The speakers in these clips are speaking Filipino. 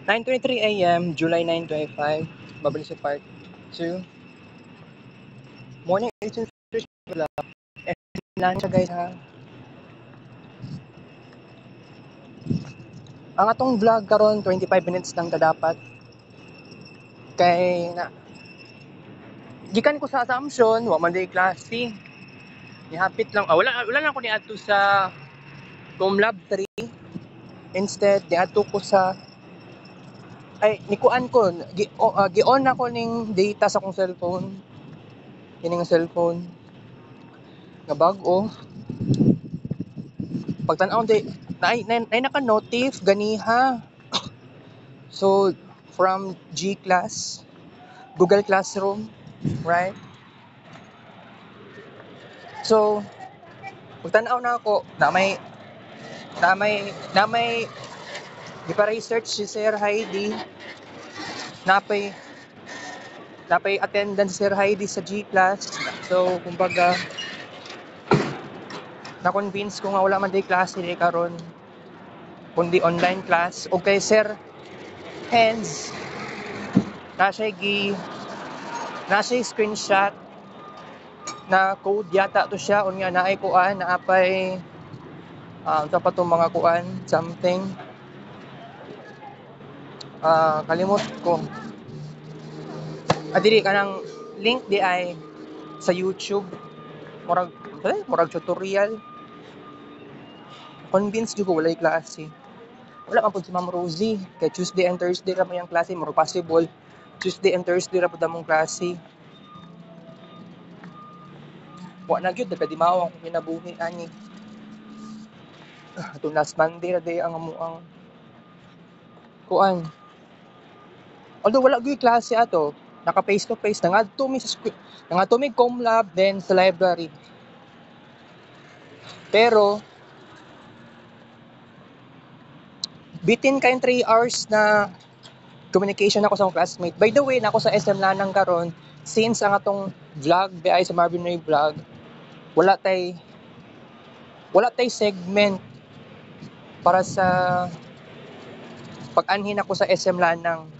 9:23 AM, July 9, 2025. Babalik sa part 2. Morning, it's wala. Lang siya guys ha. Ang atong vlog karon 25 minutes lang ta dapat. Kay na gikan ko sa assumption, wa man day klase. Nihapit lang. Wala lang ko ni ato sa Comlab 3. Instead, niadto ko sa nikuan ko gi-on ako ning data sa kong cellphone. Kining cellphone nga bag-o. Pagtan-aw day nay naka-notif ganiha. So from G class, Google Classroom, right? So pagtan-aw na ako na may ipa-research si Sir Heidi napay attendance si Sir Heidi sa G class. So kumbaga na-convince ko nga wala man day klase di karon kundi online class. Okay, Sir Hens na siya screenshot na code yata to siya unya naay kuan naapay sa pa tong mga kuan something kalimot ko dili kanang link di ay sa YouTube murag tutorial. Convinced jud ko walay klase. Wala man pud si Ma'am Rosie kay Tuesday and Thursday ra may ang klase murag possible Tuesday and Thursday ra pud among klase. Wa na gyud nagkadimaw ang kinabuhi ani. Atong last Monday ra day ang amuang kuan. Although wala gyud klase ato, naka face to face nangadto mi Comlab then sa library. Pero bitin kayong 3 hours na communication ako sa akong classmate. By the way, nako sa SM Lanang karon since ang atong vlog di ay sa Marvin Ray vlog, wala tay segment para sa pag-anhin ako sa SM Lanang.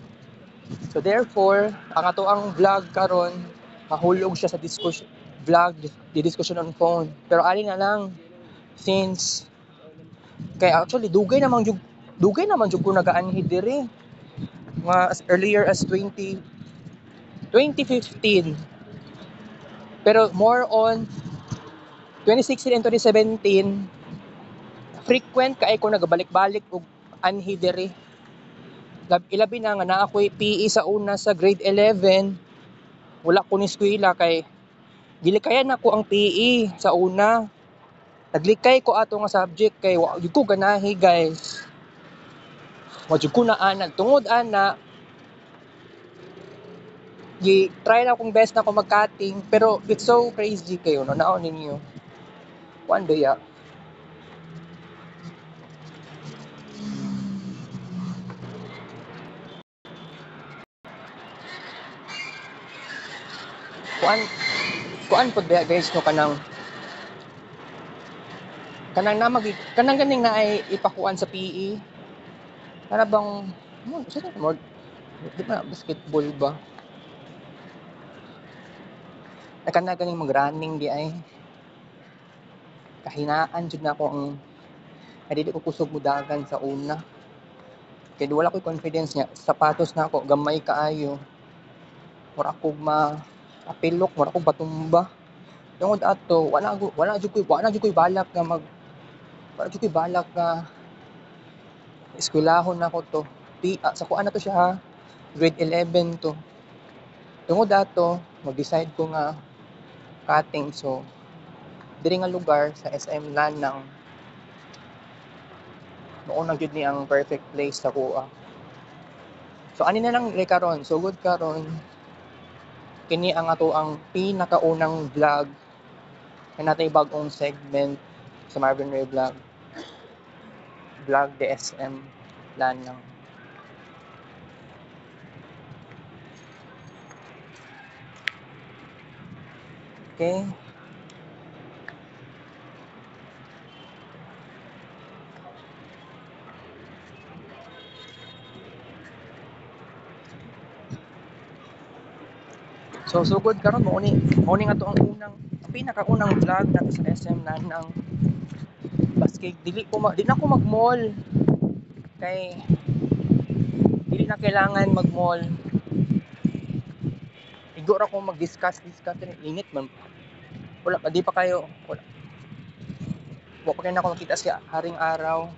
So therefore, ang ato ang vlog karon mahulog siya sa discussion on phone. Pero ali na lang since kay actually dugay naman jud ko nagaanhi diri mga as earlier as 2015. Pero more on 2016 and 2017 frequent kay ko nagabalik-balik og anhi diri. Ilabi na nga naa ako'y PE sa una sa grade 11. Wala ko ni eskwela kay gilikayan ako ang PE sa una. Naglikay ko ato nga subject kay wa jud ko ganahi guys. Wa jud ko na ana tungod ana try na akong best na ako mag-cutting pero it's so crazy kayo no naon ninyo. One day kuan pud guys no kanang ganing na ay ipakuan sa PE. Para bang di ba basketball ba? Ay kana ganing mag-running di ay kahinaan jud na ako ang dili ko kusog mudagan sa una. Kaya wala ko confidence niya. Sapatos na ako gamay kaayo. Mura ko apilok, mura ko batumba. Tungod ato wala jud ko'y balak nga eskwelahon ako to. Sa kuan na to siya ha. Grade 11 to. Tungod ato mag-decide ko nga cutting so diri nga lugar sa SM Lanang mao na gyud ni ang perfect place sa kuha. So ani na lang karon, sugod karon kini ang ato ang pinakaunang vlog na natay bag-ong segment sa Marvin Ray vlog the SM Lanang. Okay. So sugod karon mo ni nga to ang pinakaunang vlog nato sa SM Lanang. Baskig di na ko mag-mall kay dili na kailangan mag-mall. Igo ra ko mag-discuss init man. Wala pa di pa kayo wa pa kayo na ako makita sa haring araw.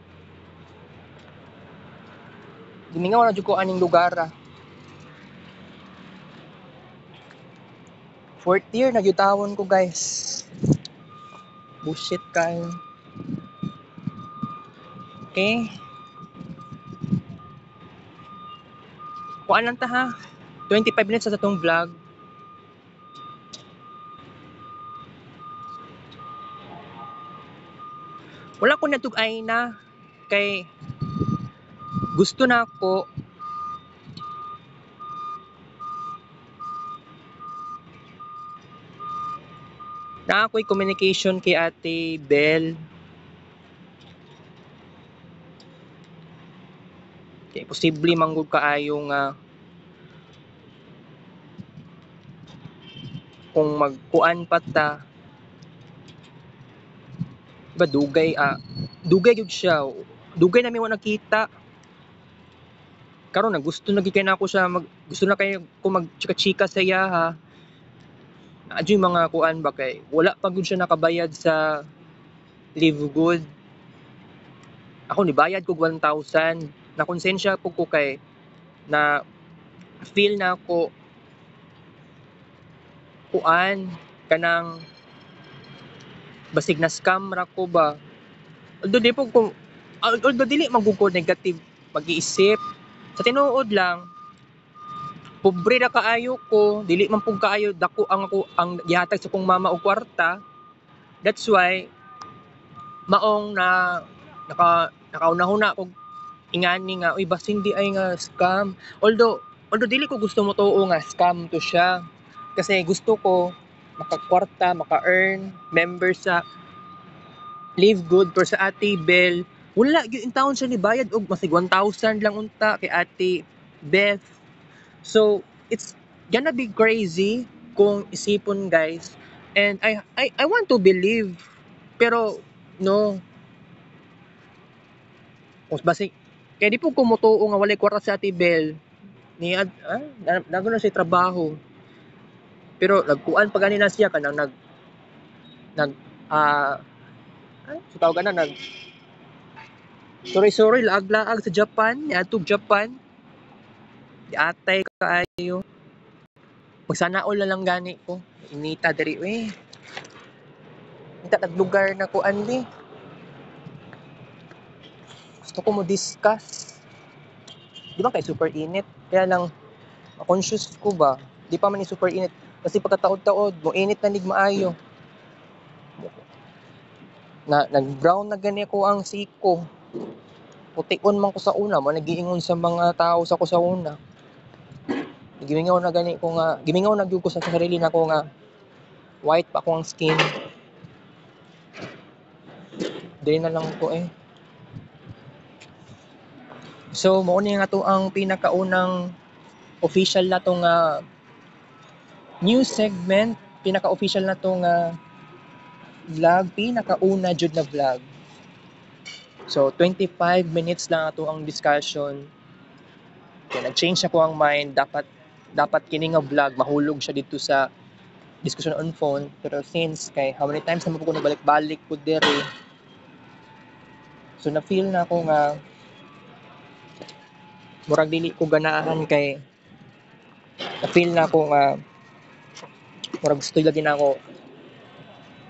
Gimingaw na jud ko aning lugar. Fourth year na gyutawon ko guys. Bullshit kayo. Okay. Kuan lang ta ha. 25 minutes sa atong vlog. Wala ko natug-ay na kay gusto na ako na ako'y communication kay Ate Bell. Kay posible manggod kaayo nga kung magkuan pa ta ba dugay gyud siya. Dugay na mi wa nakita. Karon na gusto na gid kay nako siya gusto na kay ko magchika-chika sa iya ha. Adyo mga kuan ba kay wala pa gud siya nakabayad sa live good. Ako ni bayad ko 1,000. Na konsensya po ko kay na feel na ako kuan kanang basig na scam ra ko ba. Although dili magud ko negative pag-iisip. Sa tinuod lang pobre ra kaayo ko, dili man pug kaayo dako ang gihatag sa kong mama og kwarta. That's why maong nakauna-huna kog ingani nga uy basin di ay nga scam. Although dili ko gusto mo tuo nga scam to siya. Kasi gusto ko makakwarta, maka-earn member sa Live Good pero sa Ate Bell wala gyud in taon siya ni bayad og masig 1,000 lang unta kay Ate Beth. So it's gonna be crazy kung isipon guys. And I want to believe pero no. Kung basi kay di po kumutuo nga walay kwarta sa Ate Bell ni nagano siya trabaho. Pero nagkuan pa ganina siya kanang nag so tawag na sorry laag-laag sa Japan niadtog Japan atay kaayo magsanaol na lang gani ko inita diri kita naglugar na ko anli gusto ko mo discuss di ba kay super init kaya lang conscious ko ba di pa man ni super init kasi pagkataod-taod mo init na nig maayo na nag-brown na gani ko ang siko pution man ko sa una mo nagiingon sa mga tao sa ko sa una gimingaw na gani ko nga gimingaw na gyud ko sa sarili nako nga white pa ko ang skin dili na lang ko so mao ni nga to ang pinakaunang official na tong news segment pinaka-official na tong vlog pinakauna jud na vlog. So 25 minutes lang ato ang discussion. Kaya nag-change ako ang mind dapat kini nga vlog mahulog siya dito sa discussion on phone pero since kay how many times naman ko nabalik-balik ko dere so na feel na ako nga murag dili ko ganahan kay na feel na ako nga murag gusto lagi na ako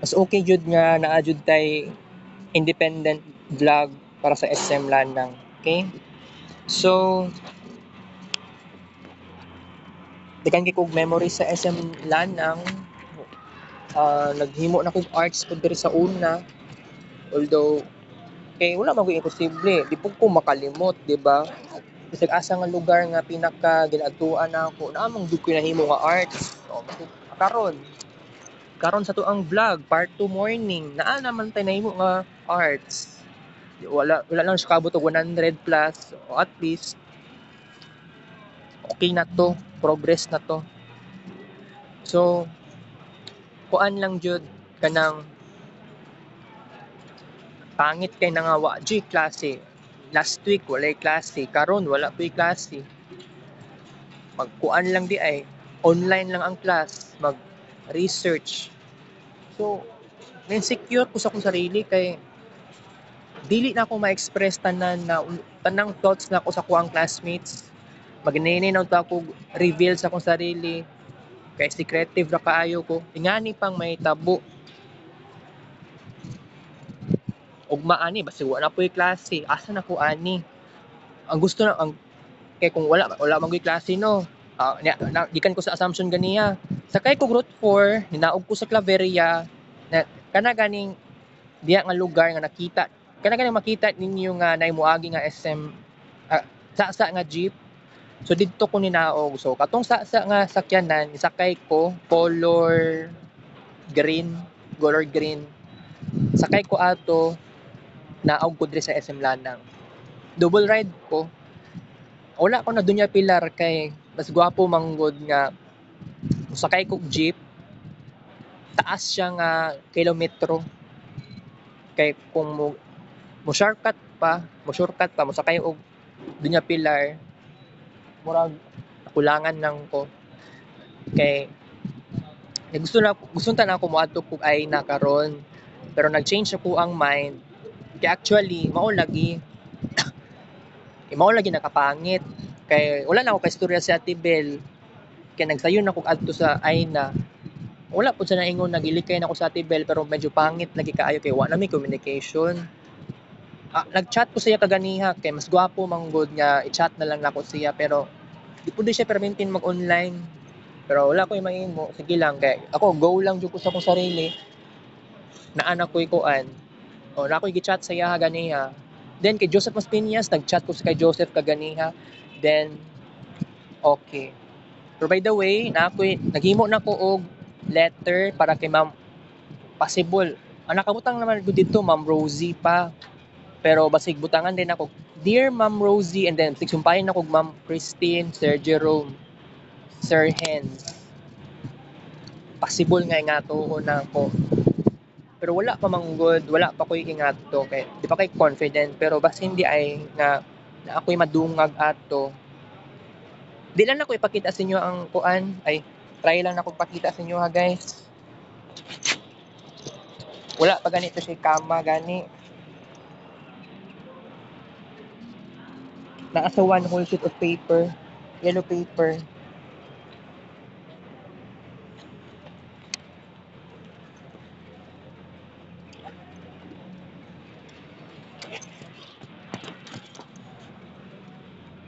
mas okay jud nga naa jud tay independent vlog para sa SM Lanang. Okay? So dagan kay kog memory sa SM Lanang. Naghimo na kog arts pud diri sa una. Although kay wala man gyud imposible, di pud ko makalimot, di ba? Bisag asa nga lugar nga pinaka ginadtuan nako, naamang jud ko nahimo nga arts. So, karon sa to ang vlog part 2 morning, naa naman tay nahimo nga arts. Wala lang siya kabot og 100 plus, so at least okay na to, progress na to. So kuan lang jud kanang pangit kay nga wa jud klase. Last week walay klase, karon wala puy klase. Magkuan lang di ay online lang ang class, mag research. So na-insecure ko sa akong sarili kay dili na ako ma-express tanang thoughts na ako sa kuang classmates. Magnini na ako reveal sa akong sarili kay secretive ra kaayo ko. Ingani pang may tabo ugma ani basi wala na puy klase. Asa na ko ani? Ang gusto na ang kay kung wala man gyud klase no. Gikan ko sa assumption ganiya. Sakay ko route 4, ninaog ko sa Claveria na kana ganing diya nga lugar nga nakita. Kana ganing makita ninyo nga nahimuagi nga SM sa nga jeep. So didto ko ninaog. So katong sa nga sakyanan sakay ko color green. Sakay ko ato naog ko diri sa SM Lanang. Double ride ko. Wala ko na dunya pilar kay mas gwapo manggod nga sakay ko jeep taas siya nga kilometro kay kung mo shortcut pa mo sakay og dunya pilar murag kulangan lang ko kay gusto ta na ako moadto kog ay na karon pero nag-change ako ang mind kay actually mao lagi nakapangit kay wala na ako ka istorya sa Ate Bel kay nagsayon ako adto sa Aina wala po sa naingon nagilikay na ako sa Ate Bel pero medyo pangit lagi kaayo kay wala may communication. Nag-chat ko siya kaganiha kay mas gwapo manggod nga i-chat na lang nako siya pero di pud siya permintin mag-online. Pero wala ko mahimo sige lang kay ako go lang jud ko sa akong sarili. Naa na ko'y kuan. O na ko'y gi-chat sa iya ganiha. Then kay Joseph Maspinias nag-chat ko kay Joseph kaganiha. Then okay. Pero by the way, naghimo na ko og letter para kay Ma'am possible. Ang nakabutang naman ko dito, Ma'am Rosie pa. Pero basig butangan din ako, Dear Ma'am Rosie, and then sumpahin ako Ma'am Christine, Sir Jerome, Sir Hen. Possible nga to na ko. Pero wala pa manggod, wala pa ko'y ingato kay di pa kay confident pero bas hindi ay nga na ako'y madungag ato. Di lang ako ipakita sa inyo ang kuan ay try lang ako pakita sa inyo ha guys. Wala pa ganito siya kama gani. Naa sa one whole sheet of paper, yellow paper.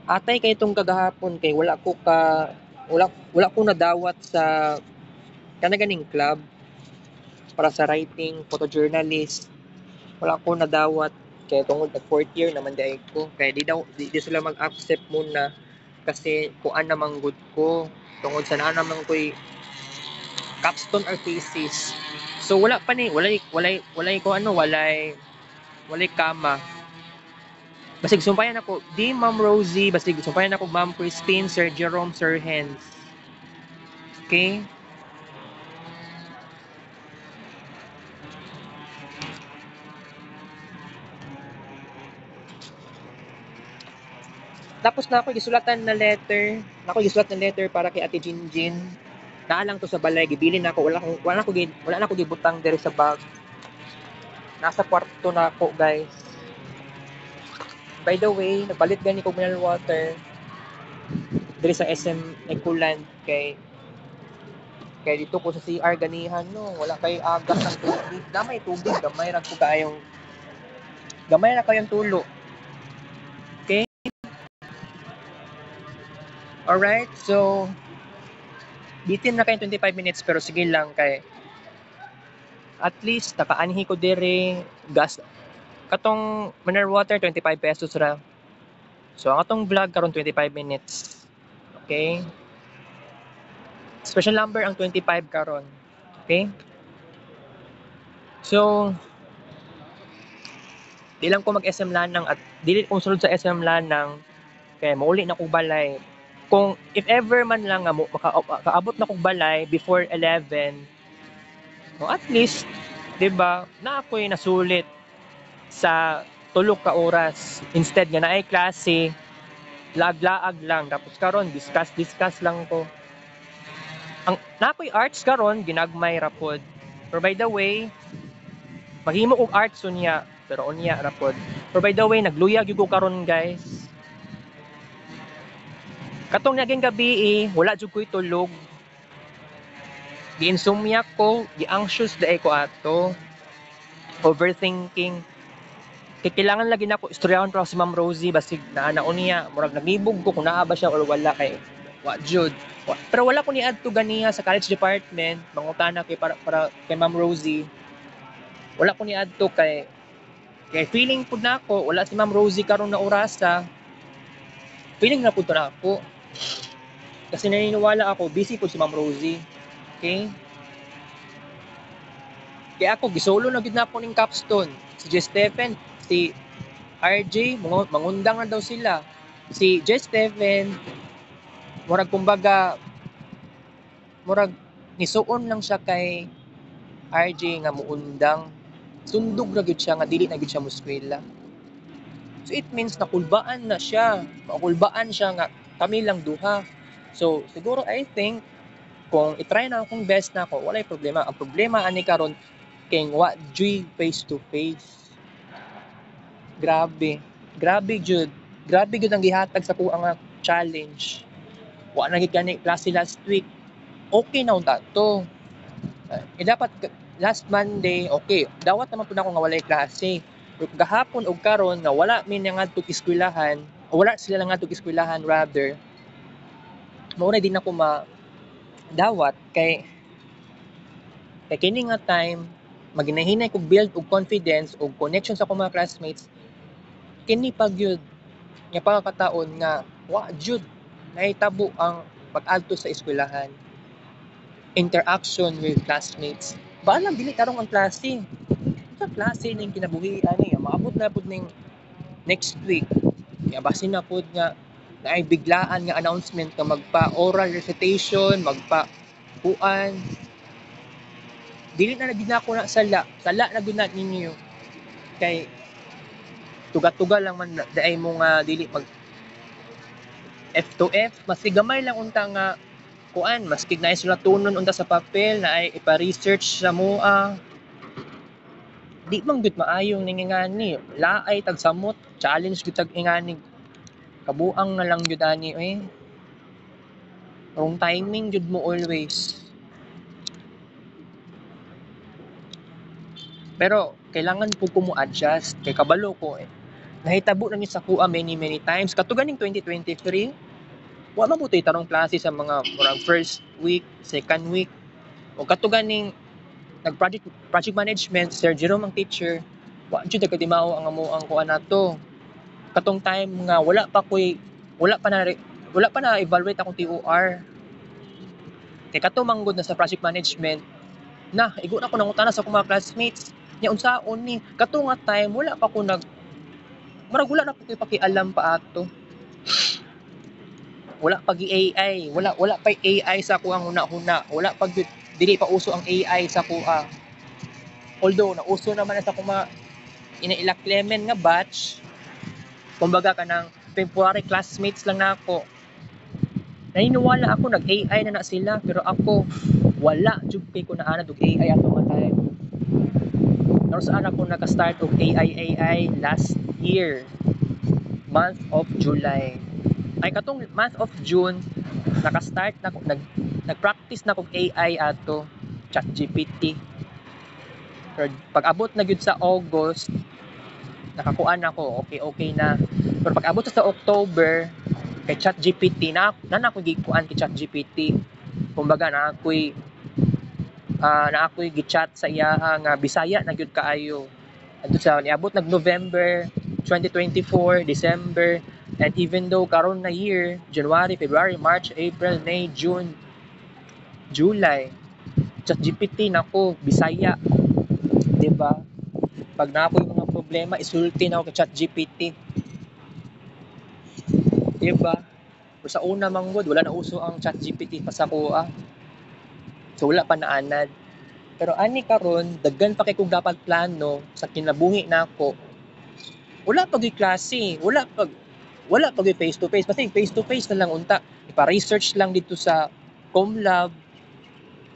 Atay kay itong kagahapon kay wala ko nadawat sa kana ganing club para sa writing, photojournalist. Wala ko nadawat kay tungod nag fourth year naman di ko kay di sila mag-accept muna kasi kuan namang good ko tungod sa naa naman ko'y capstone or thesis. So wala pa ni walay ko walay kama. Basig sumpayan ako, di Ma'am Rosie, basig sumpayan ako Ma'am Christine, Sir Jerome, Sir Hens. Okay? Tapos na ako gisulatan na letter. Gisulat na letter para kay Ate Jinjin. Naa lang to sa balay, gibilin na ako, wala na ako gibutang diri sa bag. Nasa kwarto na ako, guys. By the way, nagpalit gani ko mineral water diri sa SM Ecoland kay dito ko sa CR ganihan no, wala kay agas ng tubig. Damay tubig, gamay ra ko gamay na kayong tulo. Okay? Alright, so bitin na kayo 25 minutes pero sige lang kay at least nakaanhi ko diri gas katong mineral water 25 pesos ra. So ang atong vlog karon 25 minutes. Okay? Special number ang 25 karon. Okay? So di lang ko mag SM Lanang at dili ko sunod sa SM Lanang kay mauli na ko balay. Kung if ever man lang nga mo makaabot na kog balay before 11, o at least 'di ba na ako'y nasulit sa tulo ka oras instead nga naay klase laag-laag lang tapos karon discuss lang ko. Ang nakoy arts karon ginagmay ra pod. Pero by the way, maghimo og arts unya pero unya ra pod. Pero by the way, nagluya gyud ko karon guys. Katong naging gabi wala jud ko'y tulog. Gi-insomnia ko, gi-anxious daay ko ato. Overthinking. Kay kailangan lagi na ako istoryahon pa si Ma'am Rosie basig naanaon niya murag naglibog ko kung naa ba siya or wala kay wa jud. Pero wala ko ni adto ganiya sa college department mangutana kay para kay Ma'am Rosie. Wala ko ni adto kay feeling pud na ako wala si Ma'am Rosie karon na orasa. Feeling na pud na ako. Kasi naniniwala ako busy pud si Ma'am Rosie. Okay? Kaya ako gisolo na gid na ako ning capstone. Si J. Stephen, si RJ, mangundang na daw sila. Si J. Stephen, murag kumbaga, murag nisuon lang siya kay RJ nga muundang. Sundog na gid siya nga dili na gid siya muskwela. So it means nakulbaan na siya. Makulbaan siya nga kami lang duha. So siguro I think kung i-try na akong best na ako, walay problema. Ang problema ani karon kay wa joy face to face. Grabe. Grabe jud. Grabe jud ang gihatag sa kuha nga challenge. Wa na gid kani klase last week. Okay na unta to. Dapat last Monday, okay. Dawat naman pud ako nga walay klase. Pero gahapon og karon nga wala mi ngadtog eskwelahan, o wala sila lang ngadtog eskwelahan rather. Mao na din ako dawat kay kini nga time maginahinay ko build og confidence og connection sa akong mga classmates kini pag yun nga pagkakataon nga wa jud nahitabo ang pag-adto sa eskwelahan, interaction with classmates. Baalam dili tarong ang klase. Sa klase ning kinabuhi ani maabot na pud ning next week. Kaya basin na pud nga naay biglaan nga announcement nga magpa oral recitation, magpa kuan. Dili na gid nako na sala na gud na ninyo kay tuga-tuga lang man daay mo nga dili mag F to F maski gamay lang unta nga kuan maski naay sulatunon unta sa papel naay ipa-research sa moa di man gud maayong ningingani laay tag samot challenge gud tag ingani kabuang na lang gud ani wrong timing gud mo always. Pero kailangan po ko mo adjust kay kabalo ko nahitabo na ni sa kuha many times katugan ning 2023 wa mabuti tarong klase sa mga murag first week, second week o katugan ning project management Sir Jerome ang teacher wa jud kadimaw ang amo ang kuha nato katong time nga wala pa na evaluate akong TOR kay kato manggod na sa project management na igo na ko nangutana sa akong mga classmates nya unsaon ni kato nga time wala pa ko murag wala na ko pakialam pa ato wala pag AI wala pa AI sa kuha huna wala pag dili pa uso ang AI sa kuha although nauso naman na sa kuma inaila Clement nga batch kumbaga kanang temporary classmates lang nako naniniwala ako nag AI na sila pero ako wala jud kay ko naanad og AI ato nga time pero saan ako naka-start og AI last year month of July ay katong month of June naka-start na ko nag-practice na kog AI ato ChatGPT pero pag abot na gyud sa August nakakuan ako okay na pero pag abot sa October kay ChatGPT na ako gikuan kay ChatGPT kumbaga na ako'y gi-chat sa iya nga Bisaya na gyud kaayo adto sa niabot nag November 2024 December and even though karon na year January, February, March, April, May, June, July ChatGPT nako Bisaya diba pag na ako yung mga problema isulti na ako kay ChatGPT diba Pero sa una manggod wala na uso ang ChatGPT pa sa kuha. So wala pa naanad. Pero ani karon daghan pa kay kog dapat plano sa kinabuhi nako. Wala pag klase, wala pag face to face. Basta face to face na lang unta. Ipa-research lang dito sa Comlab.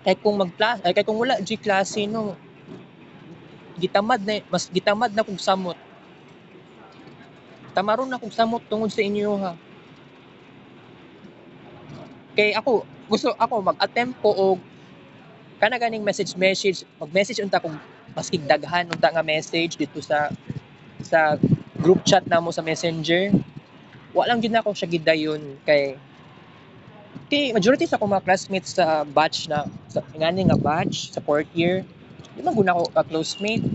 Kay kung wala G klase no, mas gitamad na kog samot. Tamaron na kog samot tungod sa inyo ha. Kay gusto ako mag-attempt ko og kana ganing message, mag-message unta kung maskig daghan unta nga message dito sa group chat namo sa Messenger. Wa lang gyud nako siya gidayon kay majority sa akong mga classmates sa batch na sa ngani nga batch sa fourth year, di man gud ako ka close-mate.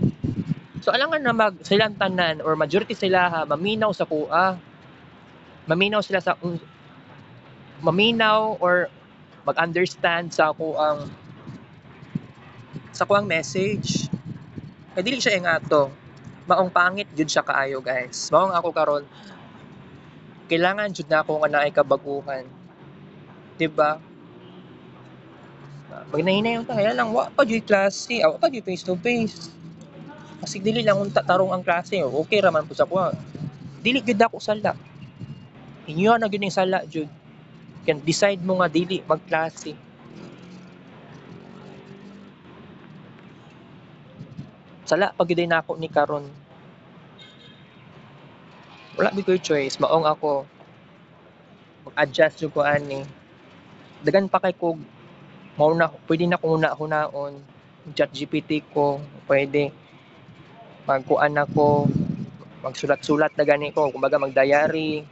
So alangan na silang tanan or majority sila ha maminaw sa kuha. Maminaw or mag-understand sa kuang message. Kay dili siya ingato. Maong pangit jud siya kaayo, guys. Maong ako karon kailangan jud na ako nga naay kabaguhan. Diba? Pag nahinay unta kaya lang wa pa jud klase, wa pa jud face to face. Kasi dili lang unta tarong ang klase, okay ra man po sa kuha. Dili jud ako sala. Inyo na gyud ning sala jud. Can decide mo nga dili magklase. Sala pag gyud nako ni karon. Wala gyud ko'y choice, maong ako mag-adjust jud ko ani. Dagan pa kay kog pwede na kong hunaon ChatGPT ko, pwede magkuan ako, magsulat-sulat na gani ko, kumbaga mag-diary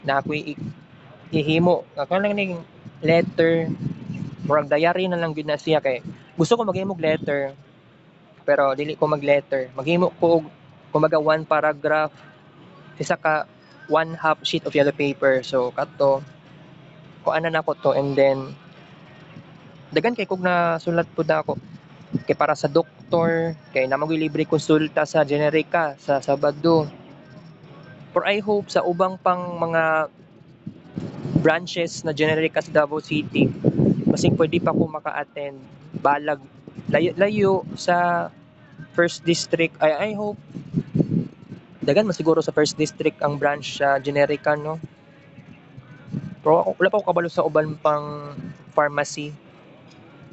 na ako'y ihimo. Ako lang ning letter, murag diary na lang gyud na siya kay gusto ko maghimog letter pero dili ko mag-letter. Maghimo ko og kumbaga one paragraph isa ka 1/2 sheet of yellow paper. So kato kuan na nako to and then dagan kay kog na sulat pud ako kay para sa doktor kay na libre konsulta sa generika sa Sabado. For I hope sa ubang pang mga branches na generika sa Davao City basig pwede pa ko maka-attend balag layo sa first district. I hope dagan man siguro sa first district ang branch sa generika no. Pero wala pa ko kabalo sa uban pang pharmacy.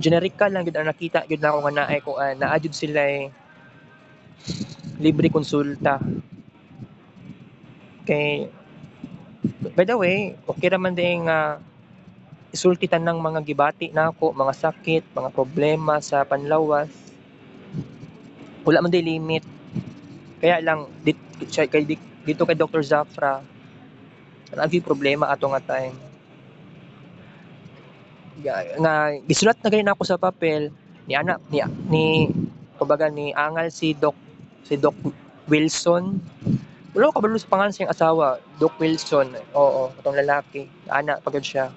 Generika lang gid ang nakita gid nako nga naay ko naa jud sila libre konsulta. Kay by the way, okay ra man din nga isulti tanang mga gibati nako, mga sakit, mga problema sa panlawas. Wala man day limit. Kaya lang dito kay Dr. Zafra lagi problema ato nga time. Nga gisulat na ganin ako sa papel ni kumbaga ni angal si Doc Wilson. Wala ko kabalo sa pangalan sa iyang asawa, Doc Wilson. Oo, itong lalaki. Ana pagod siya.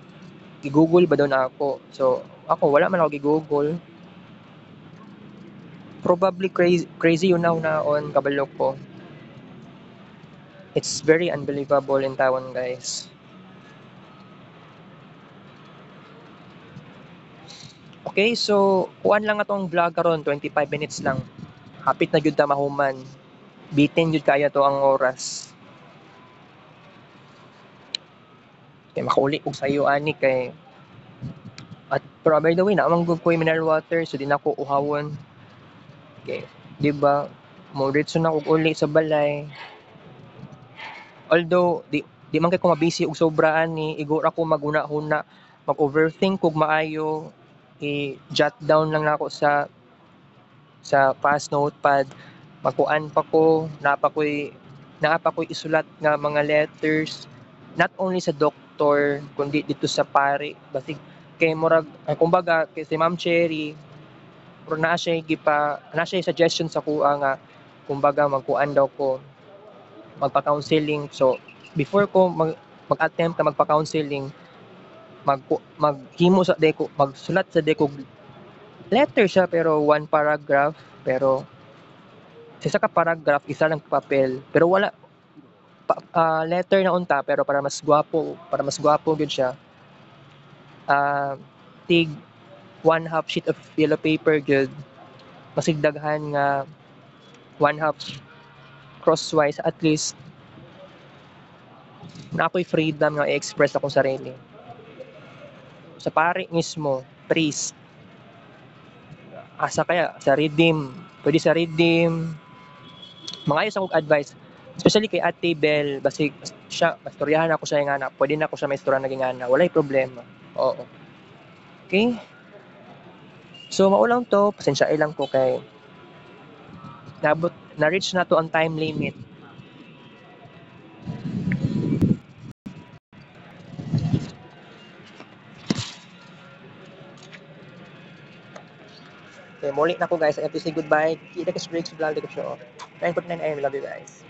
I-google ba daw na ako? So, ako wala man ako i-google. Probably crazy yun na hunaon kabalo ko. It's very unbelievable in Taiwan, guys. Okay, so kuan lang atong vlog karon 25 minutes lang. Hapit na gyud ta mahuman. Bitin jud kaya to ang oras. Kay makauli og sayo ani kay pero by the way na amang gud ko mineral water so di na ko uhawon. Okay, di ba? Mo diretso na og uli sa balay. Although di man kay ko mabisi og sobra ani, igura ko maguna-huna, mag-overthink kog maayo, i-jot down lang nako sa fast notepad. Magkuan pa ko, naa pa ko'y isulat nga mga letters not only sa doktor kundi dito sa pare basig kay murag kumbaga kay si Ma'am Cherry pero naa siya suggestion sa kuha nga kumbaga magkuan daw ko magpa-counseling. So before ko mag-attempt na magpa-counseling maghimo sa deko magsulat sa deko letter siya pero one paragraph pero sa isa ka paragraph isa lang papel pero wala letter na unta pero para mas gwapo gyud siya. Tig 1/2 sheet of yellow paper gyud. Masigdaghan nga 1/2 crosswise, at least na ako'y freedom nga i-express akong sarili. Sa pari mismo, priest, asa kaya sa redeem, pwede sa redeem. Mangayos akong advice, especially kay Ate Bell, basig siya, mastoryahan ako siya nga na, pwede na ako siya maistoryahan naging ana, walay problema. Oo. Okay? So, maulang to, pasensya lang ko kay na-reach na to ang time limit. Okay, muli na ko guys. I have to say goodbye. Kita ka sa breaks vlog ko siya. 9:49 AM. Love you guys.